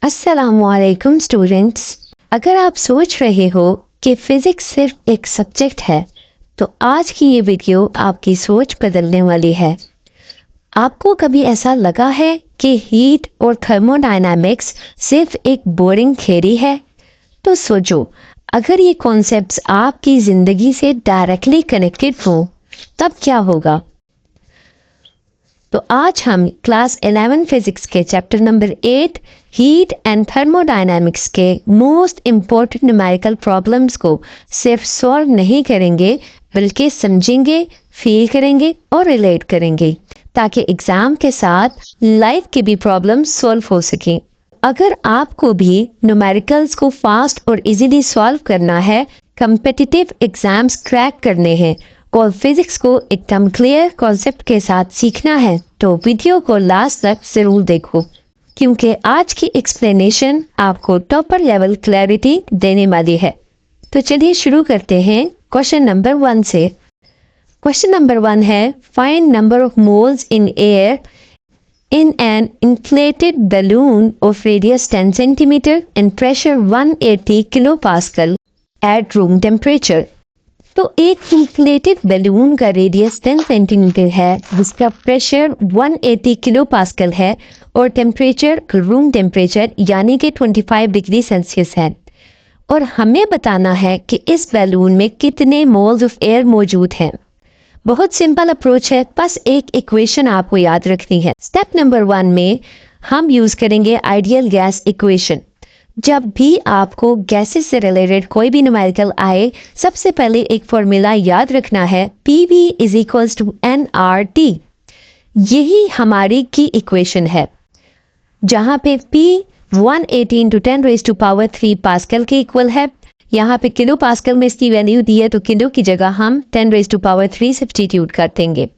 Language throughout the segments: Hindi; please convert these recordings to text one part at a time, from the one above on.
अस्सलामुअलैकुम स्टूडेंट्स। अगर आप सोच रहे हो कि फिजिक्स सिर्फ एक सब्जेक्ट है तो आज की ये वीडियो आपकी सोच बदलने वाली है। आपको कभी ऐसा लगा है कि हीट और थर्मोडायनामिक्स सिर्फ एक बोरिंग थ्योरी है? तो सोचो, अगर ये कॉन्सेप्ट्स आपकी ज़िंदगी से डायरेक्टली कनेक्टेड हो तब क्या होगा। तो आज हम क्लास 11 फिजिक्स के chapter number 8 heat and thermodynamics के मोस्ट इम्पोर्टेंट न्यूमेरिकल प्रॉब्लम्स को सिर्फ सॉल्व नहीं करेंगे बल्कि समझेंगे, फील करेंगे और रिलेट करेंगे ताकि एग्जाम के साथ लाइफ के भी प्रॉब्लम्स सॉल्व हो सकें। अगर आपको भी न्यूमेरिकल्स को फास्ट और इजीली सॉल्व करना है, कम्पिटिटिव एग्जाम्स क्रैक करने हैं और फिजिक्स को एकदम क्लियर कॉन्सेप्ट के साथ सीखना है तो वीडियो को लास्ट तक जरूर देखो, क्योंकि आज की एक्सप्लेनेशन आपको टॉपर लेवल क्लैरिटी देने वाली है। तो चलिए शुरू करते हैं क्वेश्चन नंबर 1 से। क्वेश्चन नंबर 1 है, find number of moles in air in an inflated balloon of radius 10 cm and pressure 180 kilopascal at room temperature। तो एक इंफ्लेटेड बैलून का रेडियस 10 सेंटीमीटर है जिसका प्रेशर 180 किलो पास्कल है और टेम्परेचर रूम टेम्परेचर यानी कि 25 डिग्री सेल्सियस है, और हमें बताना है कि इस बैलून में कितने मोल्स ऑफ एयर मौजूद हैं। बहुत सिंपल अप्रोच है, बस एक इक्वेशन आपको याद रखनी है। स्टेप नंबर 1 में हम यूज करेंगे आइडियल गैस इक्वेशन। जब भी आपको गैसेस से रिलेटेड कोई भी न्यूमेरिकल आए, सबसे पहले एक फॉर्मूला याद रखना है, PV is equals to nRT। यही हमारी की इक्वेशन है, जहाँ पे P 180 × 10⁻³ पास्कल के इक्वल है। यहाँ पे किलो पास्कल में इसकी वैल्यू दी है तो किलो की जगह हम 10⁻³ सब्स्टिट्यूट कर देंगे।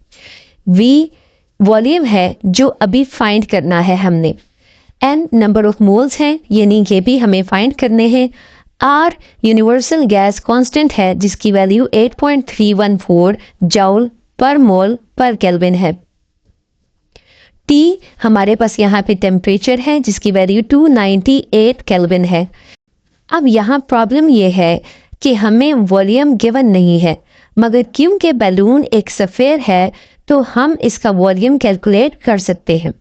V वॉल्यूम है जो अभी फाइंड करना है हमने। N नंबर ऑफ मोल्स हैं, यानी ये भी हमें फाइंड करने हैं। R यूनिवर्सल गैस कांस्टेंट है जिसकी वैल्यू 8.314 जूल पर मोल पर केल्विन है। T हमारे पास यहाँ पे टेम्परेचर है जिसकी वैल्यू 298 केल्विन है। अब यहाँ प्रॉब्लम ये है कि हमें वॉल्यूम गिवन नहीं है, मगर क्योंकि बैलून एक सफ़ेयर है तो हम इसका वॉल्यूम कैलकुलेट कर सकते हैं।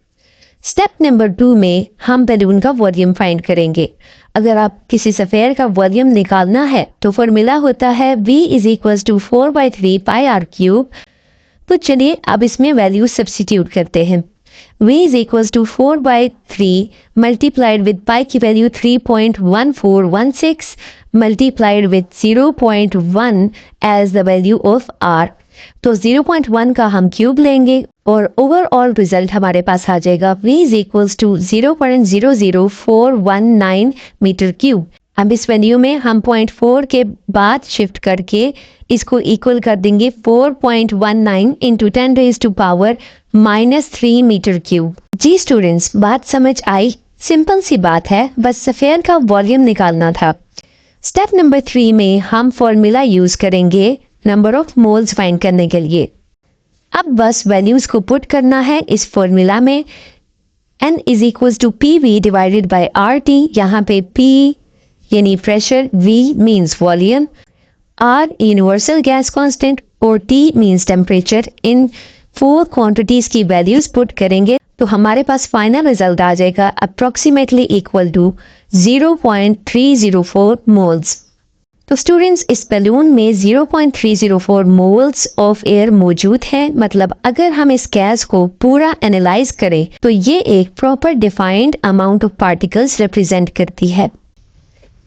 स्टेप नंबर 2 में हम बैलून का वॉल्यूम फाइंड करेंगे। अगर आप किसी सफ़ेयर का वॉल्यूम निकालना है तो फॉर्मूला होता है V is equals to 4/3 πr³। तो चलिए अब इसमें वैल्यू सब्स्टिट्यूट करते हैं। V is equals to 4/3 multiplied with pi की value 3.1416 multiplied with 0.1 as the value of R। तो 0.1 का हम क्यूब लेंगे और ओवरऑल रिजल्ट हमारे पास आ जाएगा V is equals to 0.00419 metre cube. अब इस वैल्यू में हम 0.4 के बाद शिफ्ट करके इसको इक्वल कर देंगे 4.19 इंटू 10⁻³ मीटर क्यूब। जी स्टूडेंट्स, बात समझ आई? सिंपल सी बात है, बस सफ़ेयर का वॉल्यूम निकालना था। स्टेप नंबर 3 में हम फॉर्मूला यूज करेंगे नंबर ऑफ मोल्स फाइंड करने के लिए। अब बस वैल्यूज को पुट करना है इस फॉर्मूला में। N is equals to PV divided by RT। यहाँ पे P यानी pressure, V means volume, R universal gas constant और T मीन्स टेम्परेचर। इन 4 क्वांटिटीज की वैल्यूज पुट करेंगे तो हमारे पास फाइनल रिजल्ट आ जाएगा अप्रोक्सीमेटली इक्वल टू 0.304 मोल्स। तो स्टूडेंट्स, इस बैलून में 0.304 मोल्स ऑफ एयर मौजूद है। मतलब अगर हम इस गैस को पूरा एनालाइज करें तो ये एक proper defined amount of particles represent करती है।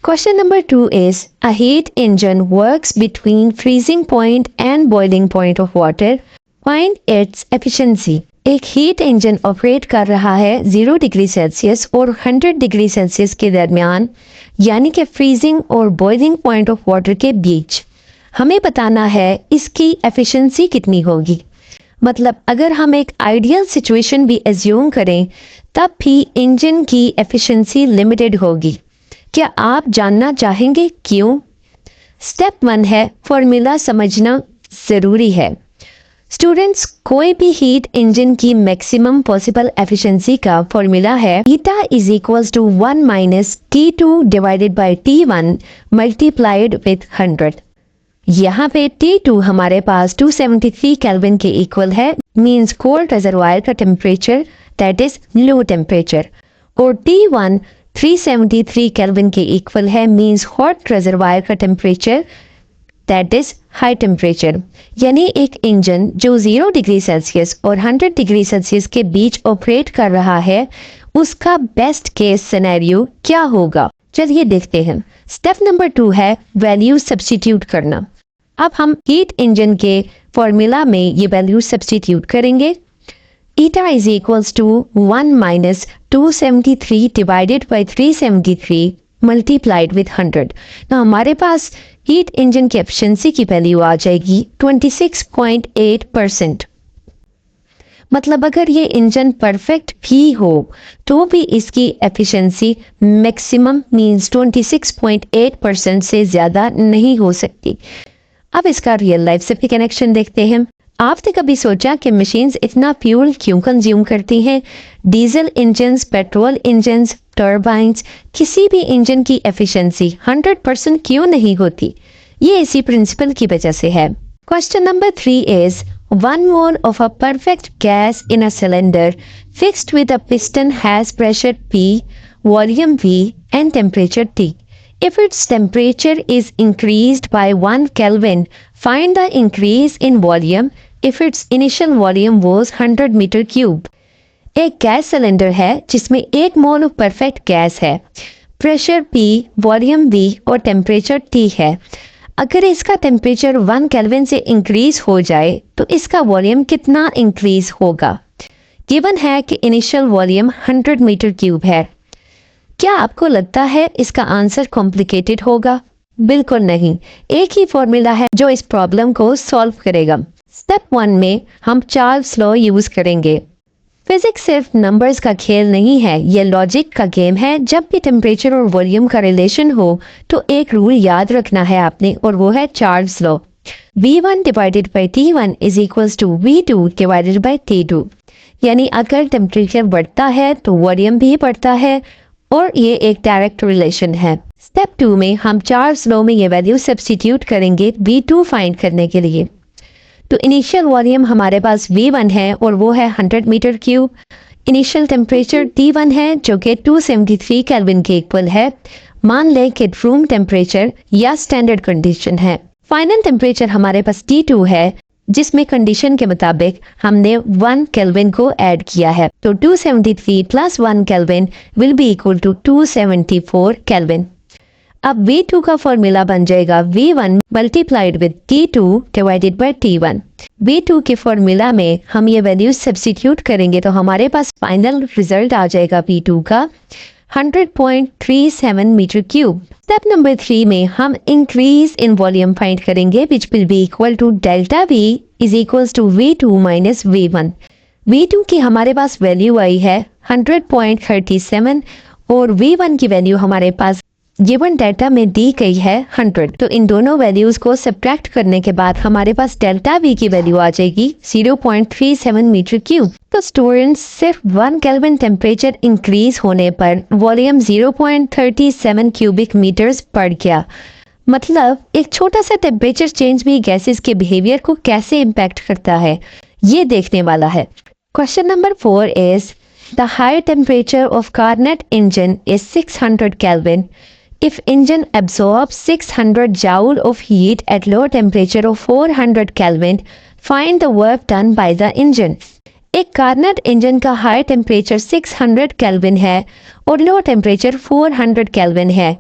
Question number 2 is, a heat engine works between freezing point and boiling point of water. Find its efficiency. एक हीट इंजन ऑपरेट कर रहा है 0 डिग्री सेल्सियस और 100 डिग्री सेल्सियस के दरमियान, यानी कि फ्रीजिंग और बॉइलिंग पॉइंट ऑफ वाटर के बीच। हमें बताना है इसकी एफिशिएंसी कितनी होगी। मतलब अगर हम एक आइडियल सिचुएशन भी एज्यूम करें तब भी इंजन की एफिशिएंसी लिमिटेड होगी। क्या आप जानना चाहेंगे क्यों? स्टेप 1 है फॉर्मूला समझना ज़रूरी है। स्टूडेंट्स, कोई भी हीट इंजन की मैक्सिमम पॉसिबल एफिशिएंसी का फॉर्मूला है eta is equals to 1 minus T2 divided by T1 multiplied with 100। यहाँ पे T2 हमारे पास 273 केल्विन के इक्वल है, मींस कोल्ड रिजर्वायर का temperature, that is low temperature, और T1 373 केल्विन के इक्वल है, मींस हॉट रिजर्वायर का temperature, that is high temperature. यानी एक इंजन जो 0 डिग्री सेल्सियस और 100 डिग्री सेल्सियस के बीच ऑपरेट कर रहा है, उसका बेस्ट केस सिनेरियो क्या होगा, चलिए देखते हैं। स्टेप नंबर 2 है वैल्यू सब्स्टिट्यूट करना। अब हम हीट इंजन के फॉर्मूला में ये वैल्यू सब्स्टिट्यूट करेंगे। Eta is equals to 1 minus 273 divided by 373 multiplied with 100। तो हमारे पास हीट इंजन की एफिशिएंसी की वैल्यू आ जाएगी 26.8%। मतलब अगर ये इंजन परफेक्ट भी हो तो भी इसकी एफिशिएंसी मैक्सिमम मींस 26.8% से ज़्यादा नहीं हो सकती। अब इसका रियल लाइफ से भी कनेक्शन देखते हैं। आपने कभी सोचा कि मशीन्स इतना फ्यूल क्यों कंज्यूम करती हैं? Diesel engines, petrol engines, turbines, किसी भी इंजन की एफिशिएंसी 100% क्यों नहीं होती? ये इसी प्रिंसिपल की वजह से है। Question number 3 is 1 mole of a perfect gas in a cylinder fixed with a piston has pressure P, volume V and temperature T. If its temperature is increased by 1 Kelvin, find the increase in volume if its initial volume was 100 metre cube. एक गैस सिलेंडर है जिसमें 1 मोल परफेक्ट गैस है, प्रेशर P, वॉल्यूम V और टेम्परेचर T है। अगर इसका टेम्परेचर 1 केल्विन से इंक्रीज हो जाए तो इसका वॉल्यूम कितना इंक्रीज होगा? गिवन है कि इनिशियल वॉल्यूम 100 मीटर क्यूब है। क्या आपको लगता है इसका आंसर कॉम्प्लिकेटेड होगा? बिल्कुल नहीं, एक ही फॉर्मूला है जो इस प्रॉब्लम को सॉल्व करेगा। स्टेप 1 में हम चार्ल्स लॉ यूज करेंगे। फिजिक्स सिर्फ नंबर्स का खेल नहीं है, ये लॉजिक का गेम है। जब भी टेम्परेचर और वॉल्यूम का रिलेशन हो तो एक रूल याद रखना है आपने, और वो है Charles law. V1 divided by T1 is equals to V2 divided by T2। यानी अगर टेम्परेचर बढ़ता है तो वॉल्यूम भी बढ़ता है, और ये एक डायरेक्ट रिलेशन है। स्टेप 2 में हम चार्ल्स लॉ में ये वैल्यू सब्स्टिट्यूट करेंगे V2 फाइंड करने के लिए। तो इनिशियल वॉल्यूम हमारे पास V1 है और वो है 100 metre cube. Initial temperature T1 है जो कि 273 केल्विन के इक्वल है। मान लें कि रूम टेम्परेचर या स्टैंडर्ड कंडीशन है। फाइनल टेम्परेचर हमारे पास T2 है, जिसमें कंडीशन के मुताबिक हमने 1 केल्विन को ऐड किया है। तो 273 plus 1 kelvin will be equal to 274 kelvin. अब V2 का फॉर्मूला बन जाएगा V1 multiplied with T2 divided by T1। V2 के फॉर्मूला में हम ये वैल्यू सब्स्टिट्यूट करेंगे तो हमारे पास फाइनल रिजल्ट आ जाएगा V2 का 100.37 मीटर क्यूब। स्टेप नंबर 3 में हम इंक्रीज इन वॉल्यूम फाइंड करेंगे which will be equal to delta V is equals to V2 minus V1। V2 की हमारे पास वैल्यू आई है 100.37 और V1 की वैल्यू हमारे पास गिवन डेटा में दी गई है 100। तो इन दोनों वैल्यूज को सब्ट्रैक्ट करने के बाद हमारे पास डेल्टा V की वैल्यू आ जाएगी 0.37 मीटर क्यूब। तो स्टूडेंट्स, सिर्फ 1 केल्विन टेम्परेचर इंक्रीज होने पर वॉल्यूम 0.37 क्यूबिक मीटर्स बढ़ गया। मतलब एक छोटा सा टेम्परेचर चेंज भी गैसेस के बिहेवियर को कैसे इम्पैक्ट करता है, ये देखने वाला है। Question number 4 is the higher temperature of Carnot engine is 600 kelvin. If engine absorbs 600 joule of heat at low temperature of 400 Kelvin, find the work done by the engine. एक कार्नेट इंजन का हाई टेम्परेचर 600 केल्विन है और लो टेम्परेचर 400 केल्विन है।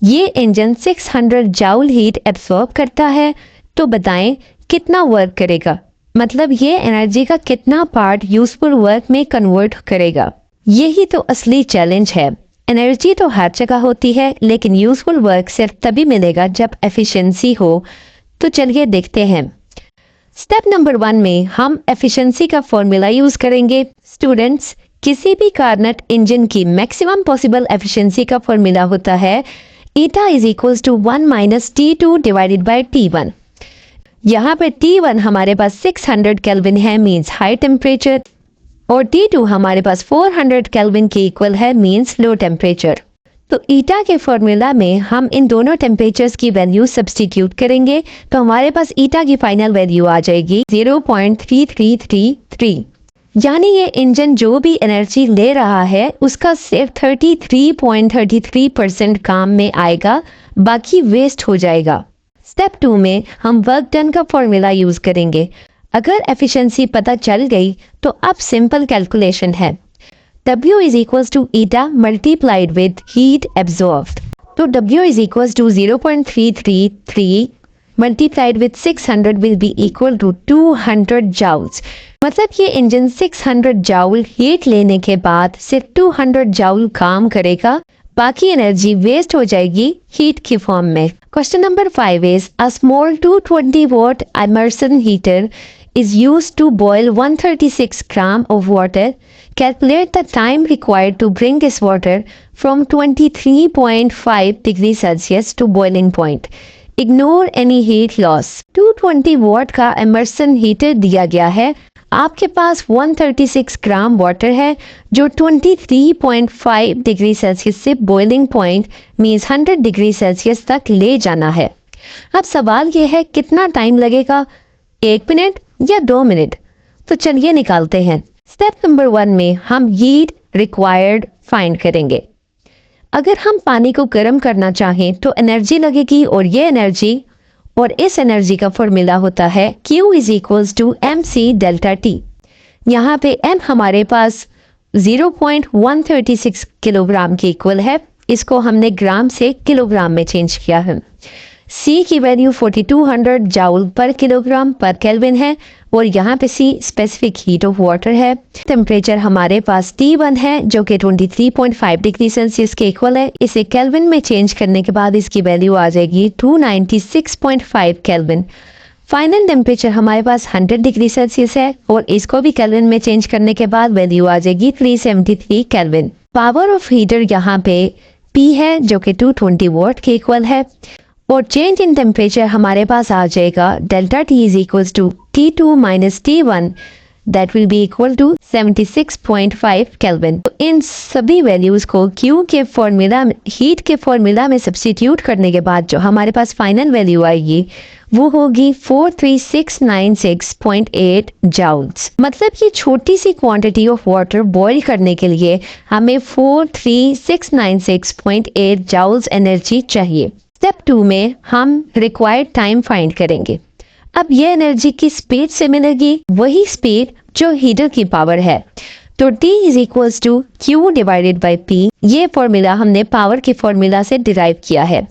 ये इंजन 600 जाउल हीट एब्सॉर्ब करता है, तो बताएं कितना वर्क करेगा, मतलब ये एनर्जी का कितना पार्ट यूजफुल वर्क में कन्वर्ट करेगा। यही तो असली चैलेंज है। एनर्जी तो हर जगह होती है, लेकिन यूजफुल वर्क सिर्फ तभी मिलेगा जब एफिशिएंसी हो। तो चलिए देखते हैं। स्टेप नंबर 1 में हम एफिशिएंसी का फॉर्मूला यूज करेंगे। स्टूडेंट्स, किसी भी कार्नेट इंजन की मैक्सिमम पॉसिबल एफिशिएंसी का फॉर्मूला होता है eta is equals to 1 minus T2 divided by T1। यहाँ पे T1 हमारे पास 600 केल्विन है, मींस हाई टेम्परेचर, और T2 हमारे पास 400 केल्विन के इक्वल है, मींस लो टेम्परेचर। तो ईटा के फॉर्मूला में हम इन दोनों टेम्परेचर्स की वैल्यू सब्स्टिट्यूट करेंगे, तो हमारे पास ईटा की फाइनल वैल्यू आ जाएगी 0.3333। यानी ये इंजन जो भी एनर्जी ले रहा है उसका सिर्फ 33.33% काम में आएगा, बाकी वेस्ट हो जाएगा। स्टेप 2 में हम वर्क डन का फॉर्मूला यूज करेंगे। अगर एफिशिएंसी पता चल गई तो अब सिंपल कैलकुलेशन है, W is equals to eta multiplied with heat absorbed। तो W is equals to 0.333 multiplied with 600 will be equal to 200 joules। मतलब ये इंजन 600 जाउल हीट लेने के बाद सिर्फ 200 जाउल काम करेगा, बाकी एनर्जी वेस्ट हो जाएगी हीट की फॉर्म में। Question number 5 is a small 220 watt immersion heater is used to boil 136 gram of water. Calculate the time required to bring this water from 23.5 degrees Celsius to boiling point. Ignore any heat loss। 220 watt का इमर्सन हीटर दिया गया है, आपके पास 136 ग्राम वाटर है जो 23.5 डिग्री सेल्सियस से boiling point means 100 degree Celsius तक ले जाना है। अब सवाल ये है कितना टाइम लगेगा, 1 मिनट या 2 मिनट? तो चलिए निकालते हैं। स्टेप नंबर 1 में हम हीट रिक्वायर्ड फाइंड करेंगे। अगर हम पानी को गर्म करना चाहें तो एनर्जी लगेगी, और ये एनर्जी और इस एनर्जी का फॉर्मूला होता है Q is equals to mc delta T। यहाँ पे M हमारे पास 0.136 किलोग्राम के इक्वल है, इसको हमने ग्राम से किलोग्राम में चेंज किया है। C की वैल्यू 4200 जाउल पर किलोग्राम पर केल्विन है, और यहाँ पे C specific heat of water है। टेम्परेचर हमारे पास T1 है जो कि 23.5 डिग्री सेल्सियस के इक्वल है। इसे केल्विन में चेंज करने के बाद इसकी वैल्यू आ जाएगी 296.5 केल्विन। फाइनल टेम्परेचर हमारे पास 100 डिग्री सेल्सियस है, और इसको भी केल्विन में चेंज करने के बाद वैल्यू आ जाएगी 373 केल्विन। पावर ऑफ हीटर यहाँ पे P है जो कि 220 वॉट के इक्वल है, और चेंज इन टेम्परेचर हमारे पास आ जाएगा delta T is equals to T2 minus T1 that will be equal to 76.5 kelvin. तो इन सभी वैल्यूज को Q के फॉर्मूला हीट के फॉर्मूला में सब्स्टिट्यूट करने के बाद जो हमारे पास फाइनल वैल्यू आएगी वो होगी 43696.8 जाउल्स। मतलब कि छोटी सी क्वांटिटी ऑफ वाटर बॉईल करने के लिए हमें 43696.8 जाउल्स एनर्जी चाहिए। स्टेप 2 में हम रिक्वायर्ड टाइम फाइंड करेंगे। अब ये एनर्जी की स्पीड से मिलेगी वही स्पीड जो हीटर की पावर है, तो T is equals to Q divided by P। ये फॉर्मूला हमने पावर के फॉर्मूला से डिराइव किया है।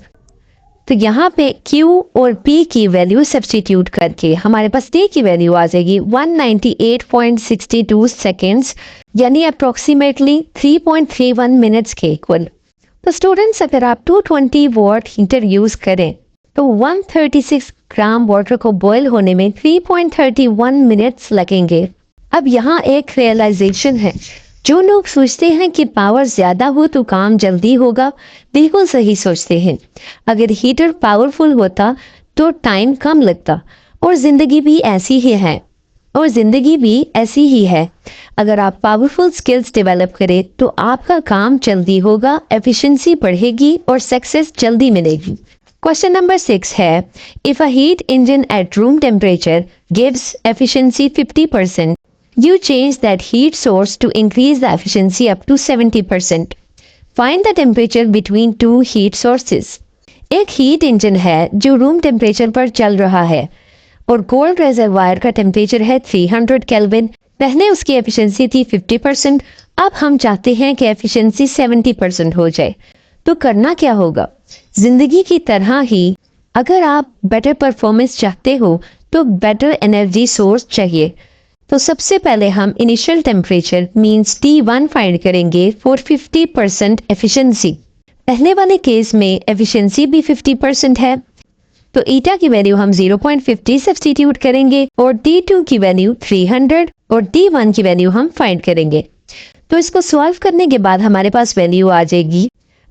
तो यहाँ पे Q और P की वैल्यू सब्स्टिट्यूट करके हमारे पास T की वैल्यू आ जाएगी 198.62 सेकेंड्स, यानी अप्रोक्सीमेटली 3.31 मिनट्स के इक्वल। तो स्टूडेंट्स अगर आप 220 वॉट हीटर यूज करें तो 136 ग्राम वाटर को बॉईल होने में 3.31 मिनट्स लगेंगे। अब यहाँ एक रियलाइजेशन है, जो लोग सोचते हैं कि पावर ज्यादा हो तो काम जल्दी होगा, बिल्कुल सही सोचते हैं। अगर हीटर पावरफुल होता तो टाइम कम लगता, और जिंदगी भी ऐसी ही है। अगर आप पावरफुल स्किल्स डेवलप करें तो आपका काम जल्दी होगा, एफिशिएंसी बढ़ेगी और सक्सेस जल्दी मिलेगी। क्वेश्चन नंबर 6 है, if a heat engine at room temperature gives efficiency 50%, you change that heat source to increase the efficiency up to 70%. Find the temperature between two heat sources. एक हीट इंजन है जो रूम टेम्परेचर पर चल रहा है, और गोल्ड रेजरवायर का टेम्परेचर है 300 केल्विन। पहले उसकी एफिशिएंसी थी 50%, अब हम चाहते हैं कि एफिशिएंसी 70% हो जाए। तो करना क्या होगा? जिंदगी की तरह ही अगर आप बेटर परफॉर्मेंस चाहते हो तो बेटर एनर्जी सोर्स चाहिए। तो सबसे पहले हम initial temperature means T1 find करेंगे फॉर 50% एफिशिएंसी। पहले वाले केस में एफिशिएंसी भी 50% है, तो ईटा की वैल्यू हम 0.50 सब्स्टिट्यूट करेंगे, और T2 की वैल्यू 300 और T1 की वैल्यू हम फाइंड करेंगे। तो इसको सॉल्व करने के बाद हमारे पास वैल्यू आ जाएगी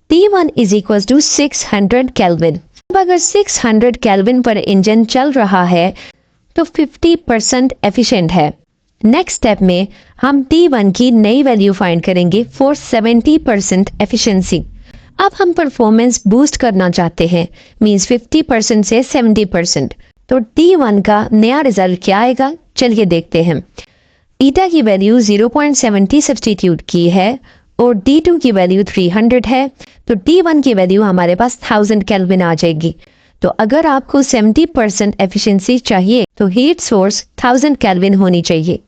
T1 is equal to 600 kelvin. अब अगर 600 केल्विन पर इंजन चल रहा है तो 50% एफिशिएंट है। नेक्स्ट स्टेप में हम T1 की नई वैल्यू फाइंड करेंगे फॉर 70% एफिशिएंसी। अब हम परफॉर्मेंस बूस्ट करना चाहते हैं, मींस 50% से 70%। तो T1 का नया रिजल्ट क्या आएगा, चलिए देखते हैं। ईटा की वैल्यू 0.70 सब्सटीट्यूट की है और D2 की वैल्यू 300 है, तो T1 की वैल्यू हमारे पास 1000 केल्विन आ जाएगी। तो अगर आपको 70% एफिशिएंसी चाहिए तो हीट सोर्स 1000 केल्विन होनी चाहिए।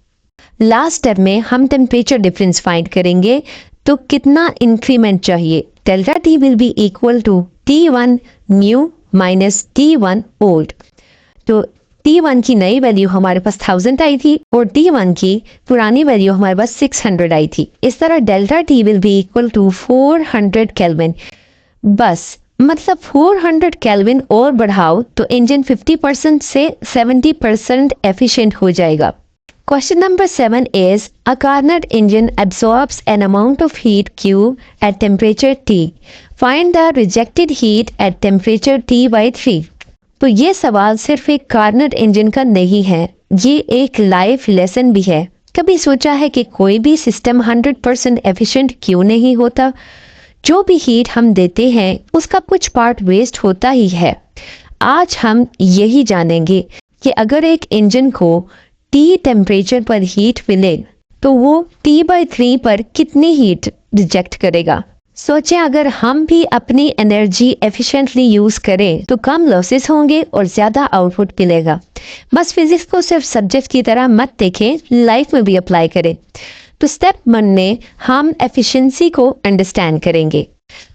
लास्ट स्टेप में हम टेम्परेचर डिफरेंस फाइंड करेंगे, तो कितना इंक्रीमेंट चाहिए। Delta T will be equal to T1 new minus T1 old. तो T1 की नई वैल्यू हमारे पास 1000 आई थी और T1 की पुरानी वैल्यू हमारे पास 600 आई थी। इस तरह delta T will be equal to 400 kelvin. बस मतलब 400 केल्विन और बढ़ाओ तो इंजन 50% से 70% एफिशिएंट हो जाएगा। Question number 7 is, a Carnot engine absorbs an amount of heat Q at temperature T. Find the rejected heat at temperature T/3. तो ये सवाल सिर्फ एक कार्नट इंजन का नहीं है, ये एक लाइफ लेसन भी है। कभी सोचा है कि कोई भी सिस्टम 100% एफिशिएंट क्यों नहीं होता? जो भी हीट हम देते हैं उसका कुछ पार्ट वेस्ट होता ही है। आज हम यही जानेंगे कि अगर एक इंजन को T टेम्परेचर पर हीट मिले तो वो T/3 पर कितनी हीट रिजेक्ट करेगा। सोचें अगर हम भी अपनी एनर्जी एफिशिएंटली यूज करें तो कम लॉसेस होंगे और ज्यादा आउटपुट मिलेगा। बस फिजिक्स को सिर्फ सब्जेक्ट की तरह मत देखें, लाइफ में भी अप्लाई करें। तो स्टेप 1 में हम एफिशिएंसी को अंडरस्टैंड करेंगे।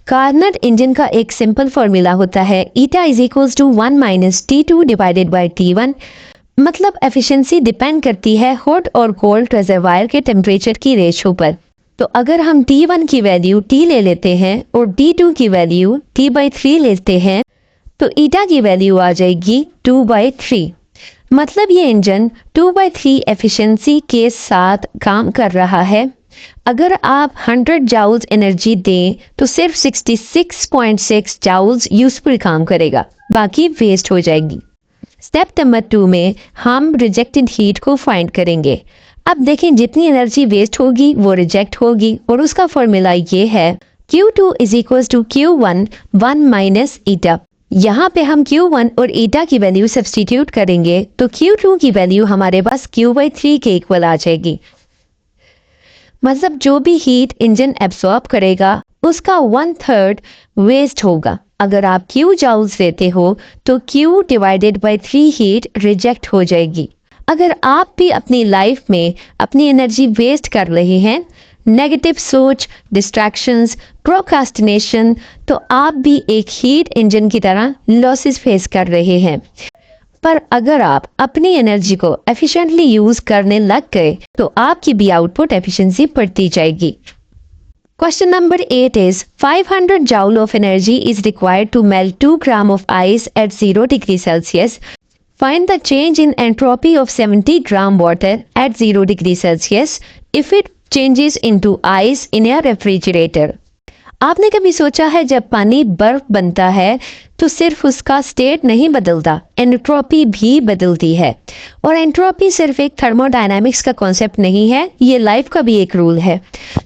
कार्नट इंजन का एक सिंपल फॉर्मूला होता है, eta is equals to 1 minus T2 divided by T1। मतलब एफिशिएंसी डिपेंड करती है हॉट और कोल्ड रिजर्वायर के टेम्परेचर की रेशो पर। तो अगर हम T1 की वैल्यू T ले लेते हैं और T2 की वैल्यू T/3 लेते हैं तो ईटा की वैल्यू आ जाएगी 2/3। मतलब ये इंजन 2/3 एफिशिएंसी के साथ काम कर रहा है। अगर आप 100 जाउल्स एनर्जी दें तो सिर्फ 66.6 जाउल्स यूजफुल काम करेगा, बाकी वेस्ट हो जाएगी। स्टेप नंबर 2 में हम रिजेक्टेड हीट को फाइंड करेंगे। अब देखें जितनी एनर्जी वेस्ट होगी वो रिजेक्ट होगी और उसका फॉर्मूला ये है, Q2 is equal to Q1 1 minus eta. यहाँ पे हम Q1 और ईटा की वैल्यू सब्सटीट्यूट करेंगे तो Q2 की वैल्यू हमारे पास Q/3 के इक्वल आ जाएगी। मतलब जो भी हीट इंजन एब्सॉर्ब करेगा उसका 1/3 वेस्ट होगा। अगर आप Q जाउल्स देते हो तो Q divided by 3 heat reject हो जाएगी। अगर आप भी अपनी लाइफ में अपनी एनर्जी वेस्ट कर रहे हैं, नेगेटिव सोच, डिस्ट्रैक्शंस, प्रोक्रास्टिनेशन, तो आप भी एक हीट इंजन की तरह लॉसेस फेस कर रहे हैं। पर अगर आप अपनी एनर्जी को एफिशिएंटली यूज करने लग गए तो आपकी भी आउटपुट एफिशिएंसी बढ़ती जाएगी। Question number 8 is, 500 joule of energy is required to melt 2 gram of ice at 0 degree Celsius. Find the change in entropy of 70 gram water at 0 degree Celsius if it changes into ice in a refrigerator. आपने कभी सोचा है जब पानी बर्फ बनता है तो सिर्फ उसका स्टेट नहीं बदलता, एंट्रोपी भी बदलती है। और एंट्रोपी सिर्फ एक थर्मोडायनामिक्स का कॉन्सेप्ट नहीं है, ये लाइफ का भी एक रूल है।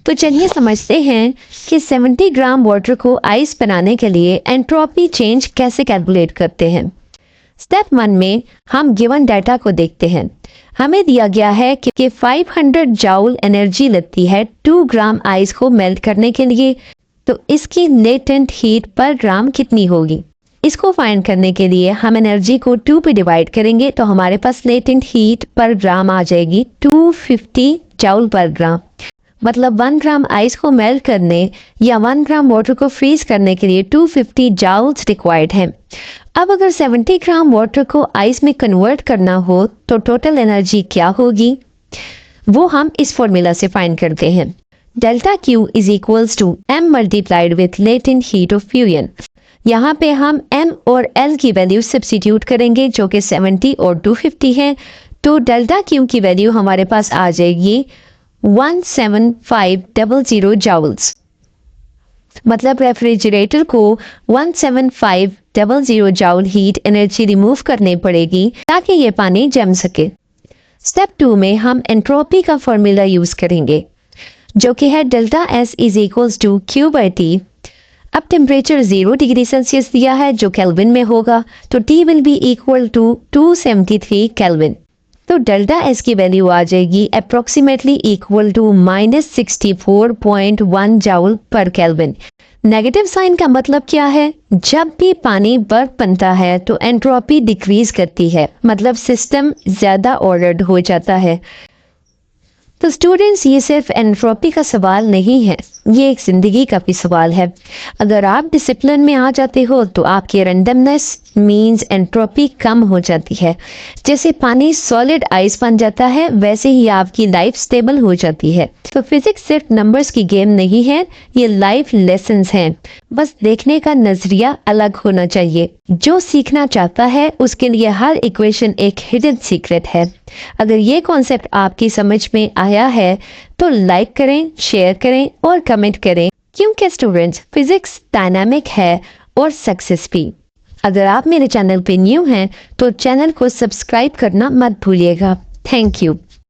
तो चलिए समझते हैं कि 70 ग्राम वाटर को आइस बनाने के लिए एंट्रोपी चेंज कैसे कैलकुलेट करते हैं। स्टेप 1 में हम गिवन डाटा को देखते हैं। हमें दिया गया है कि 500 जाउल एनर्जी लगती है 2 ग्राम आइस को मेल्ट करने के लिए, तो इसकी लेटेंट हीट पर ग्राम कितनी होगी। इसको फाइंड करने के लिए हम एनर्जी को 2 पे डिवाइड करेंगे तो हमारे पास लेटेंट हीट पर ग्राम आ जाएगी 250 जाउल पर ग्राम। मतलब 1 ग्राम आइस को मेल्ट करने या 1 ग्राम वाटर को फ्रीज करने के लिए 250 जाउल्स रिक्वायर्ड है। अब अगर 70 ग्राम वाटर को आइस में कन्वर्ट करना हो तो टोटल एनर्जी क्या होगी, वो हम इस फॉर्मूला से फाइंड करते हैं। Delta Q is equals to M multiplied with latent heat of fusion. यहाँ पे हम M और L की वैल्यू सब्स्टिट्यूट करेंगे जो कि 70 और 250 है, तो डेल्टा Q की वैल्यू हमारे पास आ जाएगी 17500 जाउल्स। मतलब रेफ्रिजरेटर को 17500 जूल हीट एनर्जी रिमूव करनी पड़ेगी ताकि ये पानी जम सके। स्टेप 2 में हम एंट्रोपी का फॉर्मूला यूज करेंगे जो कि है delta S is equals to Q by T. अब टेम्परेचर 0 डिग्री सेल्सियस दिया है जो केल्विन में होगा, तो T will be equal to 273 Kelvin. तो डेल्टा एस की वैल्यू आ जाएगी approximately equal to -64.1 joule per Kelvin. Negative sign का मतलब क्या है? जब भी पानी बर्फ बनता है तो एंट्रोपी डिक्रीज करती है, मतलब सिस्टम ज्यादा ऑर्डर्ड हो जाता है। तो स्टूडेंट्स, ये सिर्फ एंट्रोपी का सवाल नहीं है, ये एक जिंदगी का भी सवाल है। अगर आप डिसिप्लिन में आ जाते हो तो आपकी रैंडमनेस मींस एंट्रोपी कम हो जाती है। जैसे पानी सॉलिड आइस बन जाता है, वैसे ही आपकी लाइफ स्टेबल हो जाती है। तो फिजिक्स सिर्फ नंबर्स की गेम नहीं है, ये लाइफ लेसन्स हैं। बस देखने का नजरिया अलग होना चाहिए। जो सीखना चाहता है उसके लिए हर इक्वेशन एक हिडन सीक्रेट है। अगर ये कॉन्सेप्ट आपकी समझ में आया है तो लाइक करें, शेयर करें और कमेंट करें, क्योंकि स्टूडेंट्स फिजिक्स डायनामिक है और सक्सेस भी। अगर आप मेरे चैनल पे न्यू हैं तो चैनल को सब्सक्राइब करना मत भूलिएगा। Thank you.